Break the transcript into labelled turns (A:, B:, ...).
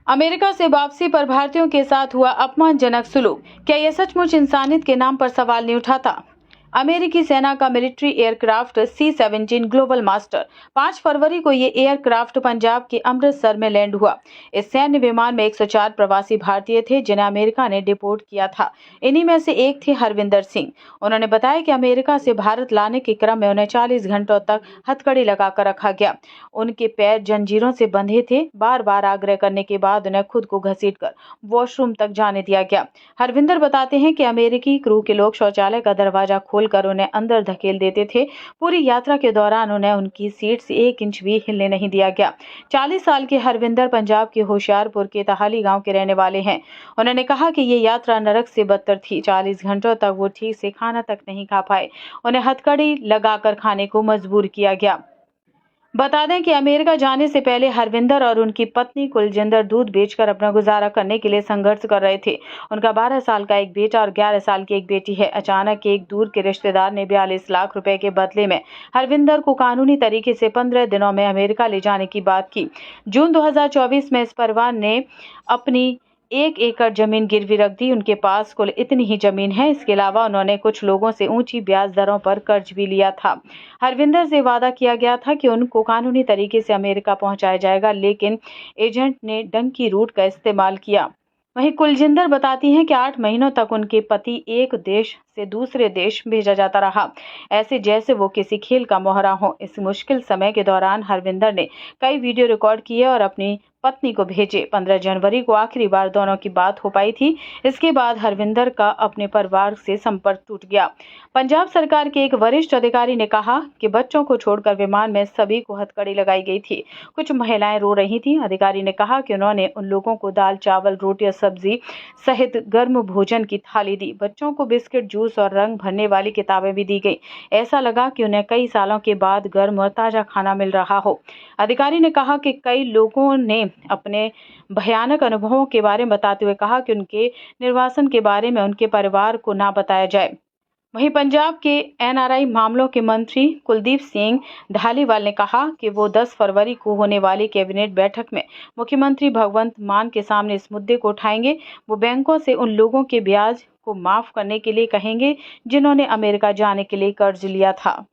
A: America से वापसी पर भारतीयों के साथ हुआ अपमानजनक सुलूक। क्या यह सचमुच इंसानियत के नाम पर सवाल नहीं उठाता? अमेरिकी सेना का military aircraft C-17 global master 5 फरवरी को ये एयरक्राफ्ट पंजाब के अमृतसर में लैंड हुआ। इस सैन्य विमान में 104 प्रवासी भारतीय थे जिन्हें अमेरिका ने डिपोर्ट किया था। इन्हीं में से एक थे हरविंदर सिंह। उन्होंने बताया कि अमेरिका से भारत लाने के क्रम में उन्हें 40 घंटों तक हथकड़ी लगाकर रखा गया। उनके पैर जंजीरों से बंधे थे। बार बार आग्रह करने के बाद उन्हें खुद को घसीटकर वॉशरूम तक जाने दिया गया। हरविंदर बताते हैं कि अमेरिकी क्रू के लोग शौचालय का दरवाजा खोलकर उन्हें अंदर धकेल देते थे। पूरी यात्रा के दौरान उन्हें उनकी सीट से 1 इंच भी हिलने नहीं दिया गया। 40 साल के हरविंदर पंजाब के होशियारपुर के तहाली गांव के रहने वाले हैं। उन्होंने कहा कि ये यात्रा नरक से बदतर थी। 40 घंटों तक वो ठीक से खाना तक नहीं खा पाए। उन्हें हथकड़ी लगाकर खाने को मजबूर किया गया। बता दें कि अमेरिका जाने से पहले हरविंदर और उनकी पत्नी कुलजिंदर दूध बेचकर अपना गुजारा करने के लिए संघर्ष कर रहे थे। उनका 12 साल का एक बेटा और 11 साल की एक बेटी है। अचानक एक दूर के रिश्तेदार ने 42 लाख रुपए के बदले में हरविंदर को कानूनी तरीके से 15 दिनों में अमेरिका ले जाने की बात की। जून 2024 में इस परिवार ने अपनी 1 एकड़ जमीन गिरवी रख दी। उनके पास कुल इतनी ही जमीन है। इसके अलावा उन्होंने कुछ लोगों से ऊंची ब्याज दरों पर कर्ज भी लिया था। हरविंदर से वादा किया गया था कि उनको कानूनी तरीके से अमेरिका पहुंचाया जाएगा, लेकिन एजेंट ने डंकी रूट का इस्तेमाल किया। वहीं कुलजिंदर बताती हैं कि 8 महीनों तक उनके पति एक देश से दूसरे देश भेजा जाता रहा, ऐसे जैसे वो किसी खेल का मोहरा हो। इस मुश्किल समय के दौरान हरविंदर ने कई वीडियो रिकॉर्ड किए और अपनी पत्नी को भेजे। 15 जनवरी को आखिरी बार दोनों की बात हो पाई थी। इसके बाद हरविंदर का अपने परिवार से संपर्क टूट गया। पंजाब सरकार के एक वरिष्ठ अधिकारी ने कहा कि बच्चों को छोड़कर विमान में सभी को हथकड़ी लगाई गई थी। कुछ महिलाएं रो रही थीं। अधिकारी ने कहा कि उन्होंने उन लोगों को दाल, चावल, रोटी और सब्जी सहित गर्म भोजन की थाली दी। बच्चों को बिस्किट, जूस और रंग भरने वाली किताबें भी दी गई। ऐसा लगा कि उन्हें कई सालों के बाद गर्म और ताजा खाना मिल रहा हो। अधिकारी ने कहा कि कई लोगों ने अपने भयानक अनुभवों के बारे में बताते हुए कहा कि उनके निर्वासन के बारे में उनके परिवार को ना बताया जाए। वहीं पंजाब के NRI मामलों के मंत्री कुलदीप सिंह धालीवाल ने कहा कि वो 10 फरवरी को होने वाली कैबिनेट बैठक में मुख्यमंत्री भगवंत मान के सामने इस मुद्दे को उठाएंगे। वो बैंकों से उन लोगों के ब्याज को माफ करने के लिए कहेंगे जिन्होंने अमेरिका जाने के लिए कर्ज लिया था।